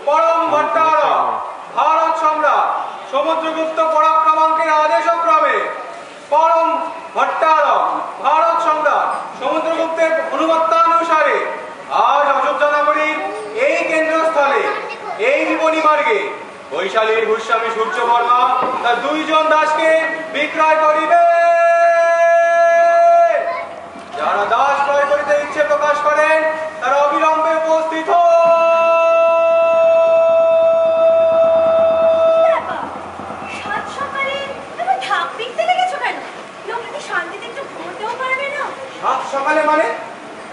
পরম ভট্টার ভারত সম্রাট সমুদ্রগুপ্ত পরাক্রমাঙ্কের আদেশক্রমে পরম ভট্টার ভারত সম্রাট সমুদ্রগুপ্তের অনুমত্তানুসারে আজ অযোধ্যা নগরীর এই কেন্দ্রস্থলে এই বিপণী মার্গে বৈশালীর ভূস্বামী সূর্যবর্মা তার 2 জন দাসকে বিক্রয় করিবে। যারা দাস ক্রয় করিতে ইচ্ছে প্রকাশ করেন তারা অবিলম্বে উপস্থিত সাত সকালে মানে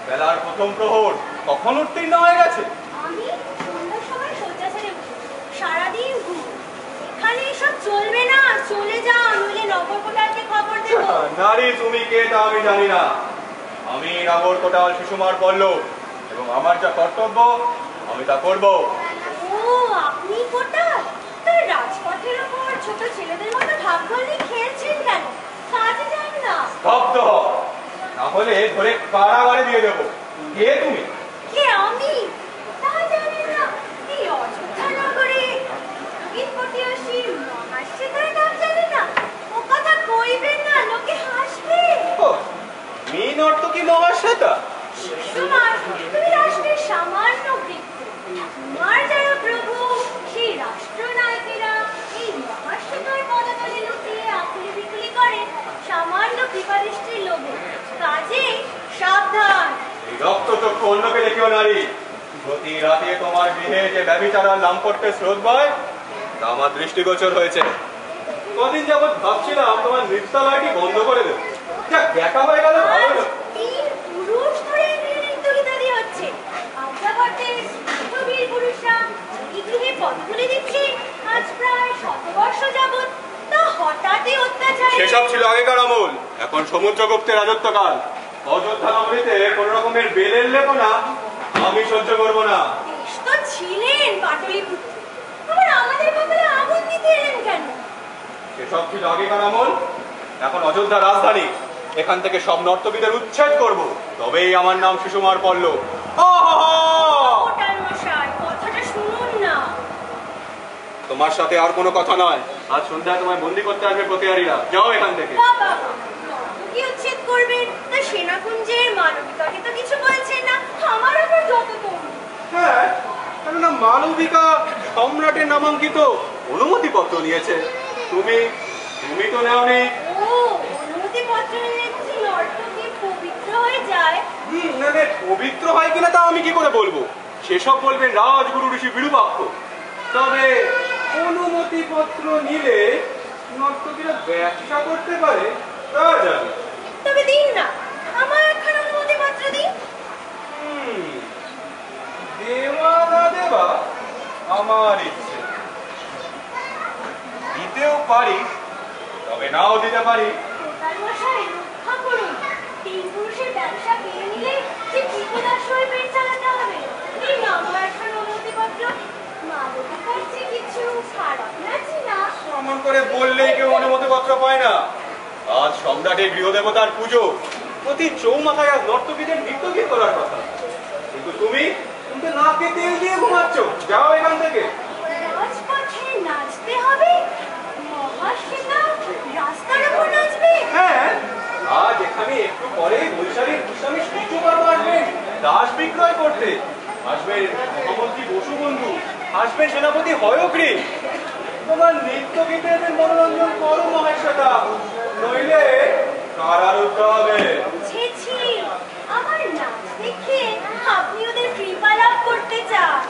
বেলার প্রথম প্রহর কখন উত্তীর্ণ হয়ে গেছে। আমি সন্ধ্যার সময় শয্যা ছেড়ে সারাদিন ঘুম। এখানে এসব চলবে না, চলে যাও, নইলে নগর কোটালকে খবর দেব। নারী তুমি কে তা আমি জানি না। আমি নগর কোটাল শিশুমার পল্লব এবং আমার যা কর্তব্য আমি তা করব। ও আপনি কোটাল? তার রাজপথের উপর ছোট ছেলেদের মতো ঢাকঢোল নিয়ে খেলছেন কেন? কাজে যান না। স্তব্ধ হও, না হলে ধরে কারাগারে দিয়ে দেবো। কে তুমি? কে আমি? তা জানেন না? এই অযোধ্যা নগরে গীতপটিয়াসী মহাশ্বেতার নাম জানেন না? ও কথা কইবেন না, লোকে হাসবে। মি নর্তকী মহাশ্বেতা? শিশুমার, তুমি রাষ্ট্রের সামান্য বৃক্ষ। তোমার যারা প্রভু সেই রাষ্ট্রনায়কেরা এই মহাশ্বেতার পদতলে লুকিয়ে আকুলি বিকুলি করে সামান্য কৃপাদৃষ্টির লোভে। কাজে সাবধান। এই রক্তচক্ষু অন্যকে দেখিও নারী। প্রতি রাতে তোমার গৃহে যে ব্যভিচারার নাম করতে স্রোত বয় তা আমার দৃষ্টিগোচর হয়েছে। কদিন যাবৎ ভাবছিলাম তোমার নৃত্যালয়টি বন্ধ করে দেব। দেখা হয়ে গেল ভালো হলো। 3 পুরুষ ধরে নৃত্যগীতাদি হচ্ছে। আগ্রাবর্তে বীর পুরুষরা এই গৃহে পদগুলি দিচ্ছে আজ প্রায় 100 বর্ষ যাবৎ। তা হঠাৎই অত্যাচার। সেসব ছিল আগেকার আমল, এখন সমুদ্রগুপ্তের রাজত্বকাল। অযোধ্যা নগরীতে কোন রকমের বেলের লেপনা আমি সহ্য করব না। বেশ তো ছিলেন পাটলিপুত্র, আবার আমাদের কপালে আগুন দিতে এলেন কেন? সেসব ছিল আগেকার আমল, এখন অযোধ্যা রাজধানী। এখান থেকে সব নর্তকীদের উচ্ছেদ করব, তবেই আমার নাম শিশুমার পল্লব। কোটাল মশাই, কথাটা শুনুন না। তোমার সাথে আর কোনো কথা নয়। আজ সন্ধ্যায় তোমায় বন্দি করতে আসবে প্রতিহারীরা। যাও এখান থেকে। বাবা, নর্তকী উচ্ছেদ করবেন তা সেনাকুঞ্জের মানবিকাকে তো কিছু বলছেন না। আমার আবার যত তরুণ। হ্যাঁ, কেননা মালবিকা সম্রাটের নামাঙ্কিত অনুমতিপত্র নিয়েছে। তুমি তো নেওনি। ও, অনুমতিপত্র নিলে কি নর্তকী পবিত্র হয়ে যায়? পবিত্র হয় কিনা তা আমি কি করে বলবো? সেসব বলবেন রাজগুরু ঋষি বিরূপাক্ষ। তবে অনুমতিপত্র নিলে নর্তকীরা ব্যবসা করতে পারে তা জানি। তবে দিন না, আমার একখানা অনুমতিপত্র দিন। দেওয়া না দেওয়া আমার ইচ্ছে। দিতেও পারি, তবে নাও দিতে পারি। কোটাল মশাই, রক্ষা করুন। 3 পুরুষের ব্যবসা কিনে নিলে যে বিপদাশয় পেট চালাতে হবে। এই আমার একখানা অনুমতিপত্র। মালবিকার যে কিছু খারাপ লাগছে না। এমন করে বললেই কেউ অনুমতিপত্র পায় না। আজ সম্রাটের গৃহদেবতার পুজো, প্রতি চৌমাথায় আজ নর্তকীদের নৃত্যগীত করার কথা। কিন্তু তুমি তো নাকে তেল দিয়ে ঘুমাচ্ছ। যাও এখান থেকে। রাজপথে নাচতে হবে? মহাশ্বেতা রাস্তার উপর নাচবে? হ্যাঁ, আজ এখানে একটু পরে বৈশালীর ভূস্বামী সূর্যবর্মা আসবেন দাস বিক্রয় করতে। আসবেন মহামন্ত্রী বসুবন্ধু, আসবেন সেনাপতি হয়গ্রীব। তোমার নৃত্যগীতের মনোরঞ্জন করো মহাশ্বেতা, নইলে কারারুদ্ধ হবে। বুঝেছি, আমার নাচ দেখে আপনি ওদের কৃপা লাভ করতে চান।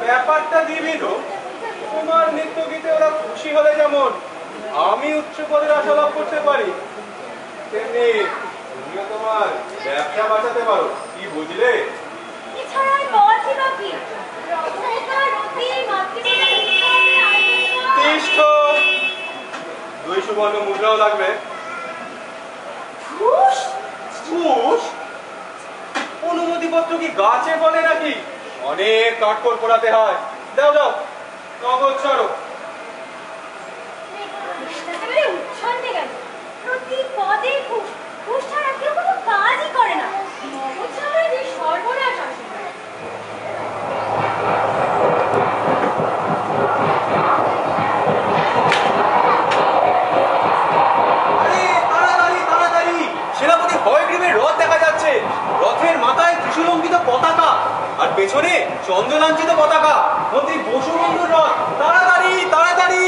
ব্যাপারটা দ্বিবিধ। তোমার নৃত্যগীতে ওরা খুশি হলে যেমন আমি উচ্চ পদের আশা লাভ করতে পারি, তেমনি তুমিও তোমার ব্যবসা বাঁচাতে পারো। কি বুঝলে? এছাড়া আর পথই বাকি। রত্নকার রতি মাতৃকা তিষ্ঠ। 2 সুবর্ণ মুদ্রাও লাগবে। ঘুষ? ঘুষ? অনুমতিপত্র কি গাছে বলে নাকি? অনেক কাঠখড় পোড়াতে হয়। দাও দাও, নগদ ছাড়ো। উচ্ছন্নে গেল। প্রতি পদে ঘুষ। ঘুষ ছাড়া কেউ কোনো কাজই করে না। নগদ ছাড়া যে সর্বনাশ আসে। পেছনে চন্দ্রলাঞ্চিত পতাকা, মন্ত্রী বসু বন্ধুর রথ। তাড়াতাড়ি তাড়াতাড়ি।